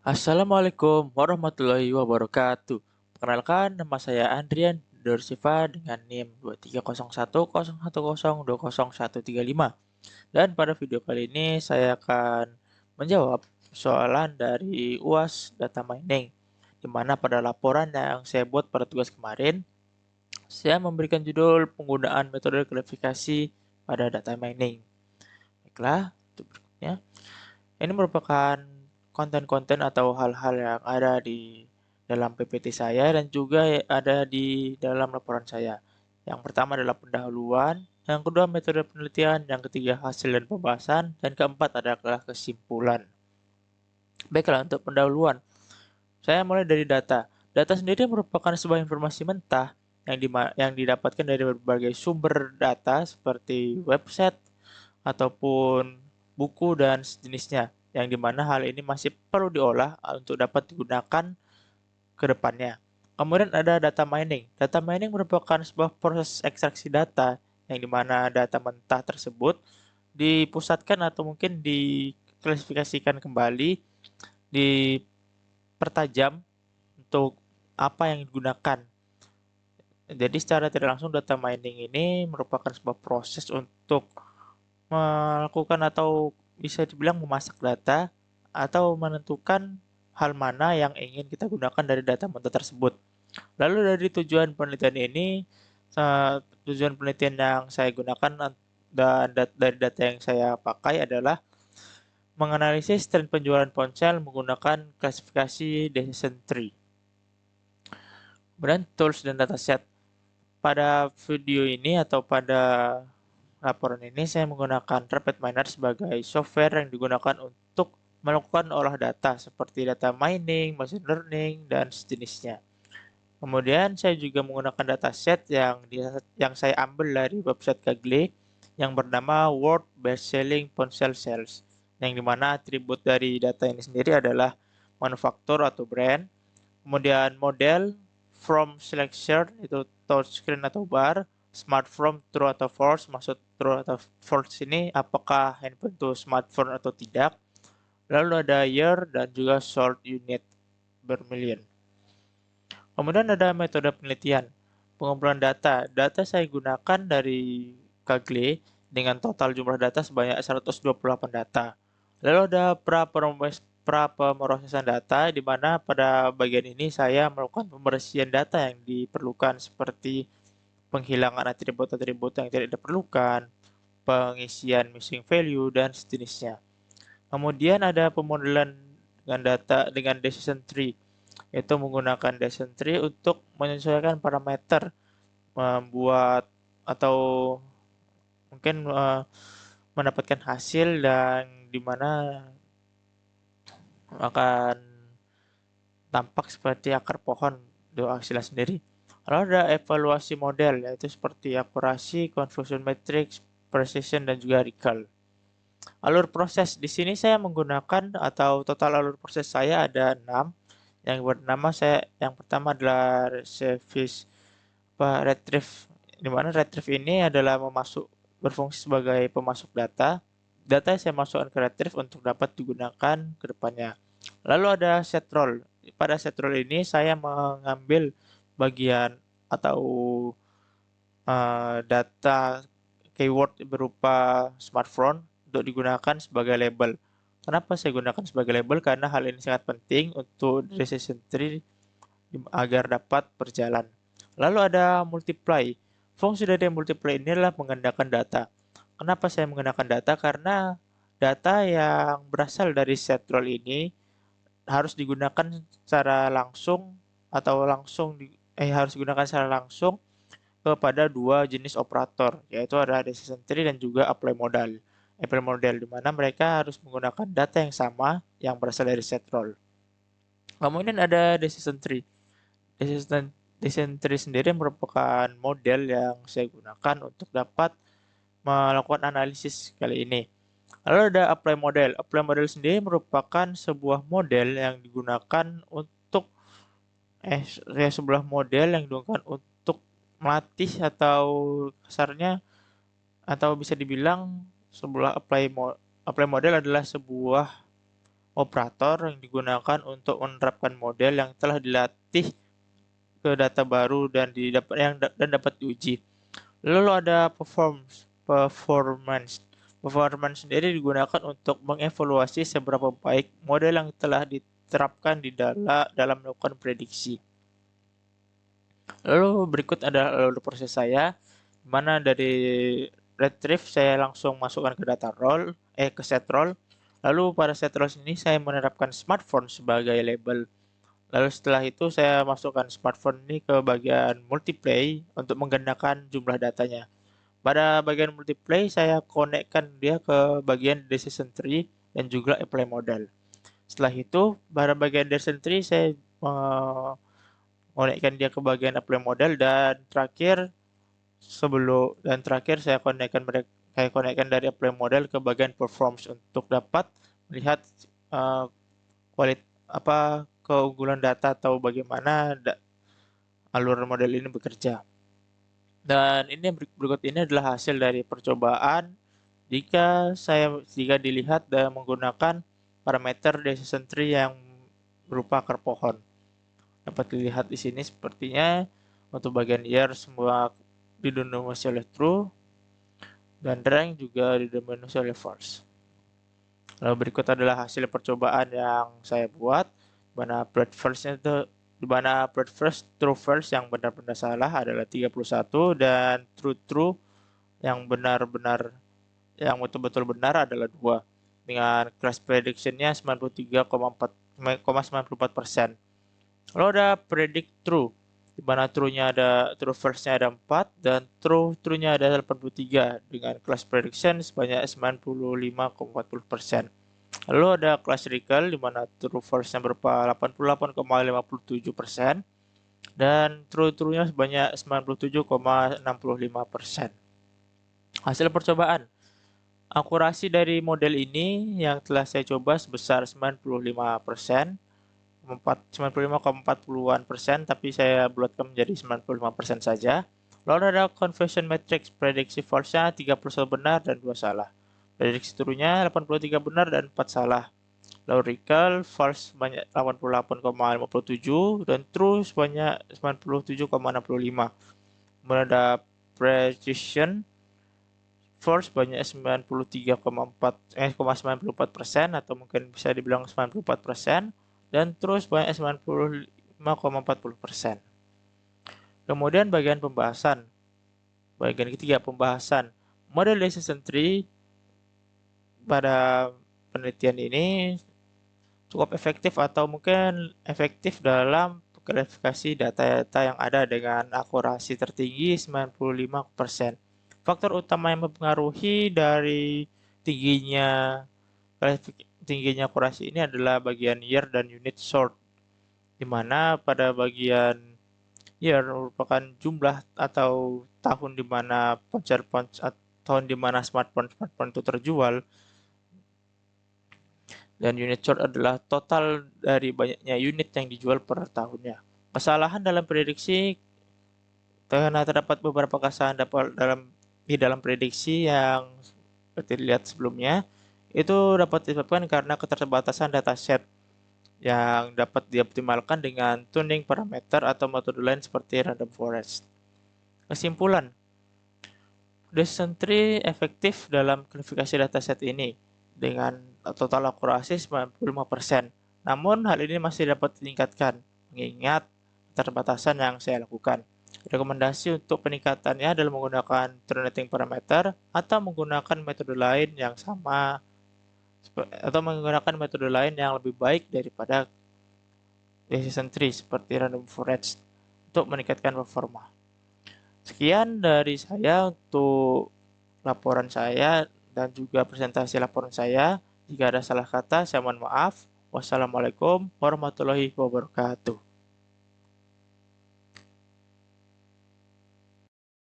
Assalamualaikum warahmatullahi wabarakatuh. Perkenalkan, nama saya Andrian Dorsiva dengan NIM 230101102015. Dan pada video kali ini saya akan menjawab soalan dari UAS Data Mining, di mana pada laporan yang saya buat pada tugas kemarin, saya memberikan judul penggunaan metode klasifikasi pada data mining. Baiklah, untuk berikutnya. Ini merupakan konten-konten atau hal-hal yang ada di dalam PPT saya dan juga ada di dalam laporan saya. Yang pertama adalah pendahuluan, yang kedua metode penelitian, yang ketiga hasil dan pembahasan, dan keempat adalah kesimpulan. Baiklah, untuk pendahuluan, saya mulai dari data. Data sendiri merupakan sebuah informasi mentah yang didapatkan dari berbagai sumber data seperti website ataupun buku dan sejenisnya, yang dimana hal ini masih perlu diolah untuk dapat digunakan ke depannya. Kemudian ada data mining. Data mining merupakan sebuah proses ekstraksi data yang dimana data mentah tersebut dipusatkan atau mungkin diklasifikasikan kembali, dipertajam untuk apa yang digunakan. Jadi secara tidak langsung data mining ini merupakan sebuah proses untuk melakukan atau bisa dibilang memasak data atau menentukan hal mana yang ingin kita gunakan dari data mentah tersebut. Lalu dari tujuan penelitian ini, tujuan penelitian yang saya gunakan dan dari data yang saya pakai adalah menganalisis tren penjualan ponsel menggunakan klasifikasi decision tree. Kemudian tools dan dataset. Pada video ini atau pada laporan ini saya menggunakan RapidMiner sebagai software yang digunakan untuk melakukan olah data seperti data mining, machine learning, dan sejenisnya. Kemudian saya juga menggunakan dataset yang saya ambil dari website Kaggle yang bernama World Best Selling Ponsel Sales, yang dimana atribut dari data ini sendiri adalah manufaktur atau brand, kemudian model, from selection itu touchscreen atau bar, smart from true atau false, maksud true atau false ini apakah handphone itu smartphone atau tidak, lalu ada year dan juga sold unit bermillion. Kemudian ada metode penelitian, pengumpulan data. Data saya gunakan dari Kaggle dengan total jumlah data sebanyak 128 data. Lalu ada pra-pemrosesan data, di mana pada bagian ini saya melakukan pembersihan data yang diperlukan seperti penghilangan atribut-atribut yang tidak diperlukan, pengisian missing value, dan sejenisnya. Kemudian ada pemodelan dengan data dengan decision tree, yaitu menggunakan decision tree untuk menyesuaikan parameter, membuat atau mungkin mendapatkan hasil dan di mana akan tampak seperti akar pohon untuk hasilnya sendiri. Lalu ada evaluasi model, yaitu seperti akurasi, confusion matrix, precision, dan juga recall. Alur proses, di sini saya menggunakan atau total alur proses saya ada 6. Yang pertama adalah service retrieve, di mana retrieve ini adalah berfungsi sebagai pemasuk data. Data yang saya masukkan ke retrieve untuk dapat digunakan ke depannya. Lalu ada set role. Pada set role ini saya mengambil bagian atau data keyword berupa smartphone untuk digunakan sebagai label. Kenapa saya gunakan sebagai label? Karena hal ini sangat penting untuk decision tree agar dapat berjalan. Lalu ada multiply. Fungsi dari multiply ini adalah menggandakan data. Kenapa saya menggunakan data? Karena data yang berasal dari set role ini harus digunakan secara langsung atau harus digunakan secara langsung kepada dua jenis operator, yaitu ada decision tree dan juga apply model. Apply model di mana mereka harus menggunakan data yang sama yang berasal dari set role. Kemudian ada decision tree. Decision, decision tree sendiri merupakan model yang saya gunakan untuk dapat melakukan analisis kali ini. Lalu ada apply model. Apply model sendiri merupakan sebuah model yang digunakan untuk sebuah model yang digunakan untuk melatih atau kasarnya atau bisa dibilang apply model adalah sebuah operator yang digunakan untuk menerapkan model yang telah dilatih ke data baru dan dapat diuji. Lalu ada performance. Performance sendiri digunakan untuk mengevaluasi seberapa baik model yang telah diterapkan dalam melakukan prediksi. Lalu berikut adalah alur proses saya, di mana dari retrieve saya langsung masukkan ke ke set role. Lalu pada set role ini saya menerapkan smartphone sebagai label. Lalu setelah itu saya masukkan smartphone ini ke bagian multiply untuk menggandakan jumlah datanya. Pada bagian multiply saya konekkan dia ke bagian decision tree dan juga apply model. Setelah itu pada bagian decision tree saya konekkan dia ke bagian apply model dan terakhir saya konekkan dari apply model ke bagian performance untuk dapat melihat uh, keunggulan data atau bagaimana alur model ini bekerja. Dan ini berikut ini adalah hasil dari percobaan jika dilihat dan menggunakan parameter decision tree yang berupa akar pohon. Dapat dilihat di sini sepertinya untuk bagian year semua didominasi oleh true dan rank juga didominasi oleh false. Lalu berikut adalah hasil percobaan yang saya buat, di mana breadth first, true first yang benar-benar salah adalah 31 dan true yang betul-betul benar adalah 2 dengan class prediction-nya 93,94%. Lalu ada predict true, di mana true first-nya ada 4 dan true-nya ada 83 dengan class prediction sebanyak 95,40%. Lalu ada class recall di mana true first-nya berupa 88,57% dan true-nya sebanyak 97,65%. Hasil percobaan. Akurasi dari model ini yang telah saya coba sebesar 95%, 95,40%, tapi saya bulatkan menjadi 95% saja. Lalu ada conversion matrix, prediksi false-nya 31 benar dan 2 salah. Prediksi true-nya 83 benar dan 4 salah. Lalu recall false sebanyak 88,57 dan true sebanyak 97,65. Kemudian ada precision false sebanyak 93,94% atau mungkin bisa dibilang 94% dan true sebanyak 95,40%. Kemudian bagian pembahasan. Bagian ketiga, pembahasan. Model decision tree pada penelitian ini cukup efektif atau mungkin efektif dalam klasifikasi data-data yang ada dengan akurasi tertinggi 95%. Faktor utama yang mempengaruhi dari tingginya tingginya akurasi ini adalah bagian year dan unit sort, di mana pada bagian year merupakan jumlah atau tahun di mana smartphone itu terjual, dan unit short adalah total dari banyaknya unit yang dijual per tahunnya. Kesalahan dalam prediksi, karena terdapat beberapa kesalahan di dalam prediksi yang seperti dilihat sebelumnya, itu dapat disebabkan karena keterbatasan dataset yang dapat dioptimalkan dengan tuning parameter atau metode lain seperti random forest. Kesimpulan, decision tree efektif dalam klasifikasi dataset ini dengan total akurasi 95%. Namun hal ini masih dapat ditingkatkan mengingat keterbatasan yang saya lakukan. Rekomendasi untuk peningkatannya adalah menggunakan true-netting parameter atau menggunakan metode lain yang lebih baik daripada decision tree seperti random forest untuk meningkatkan performa. Sekian dari saya untuk laporan saya dan juga presentasi laporan saya. Jika ada salah kata, saya mohon maaf. Wassalamualaikum warahmatullahi wabarakatuh.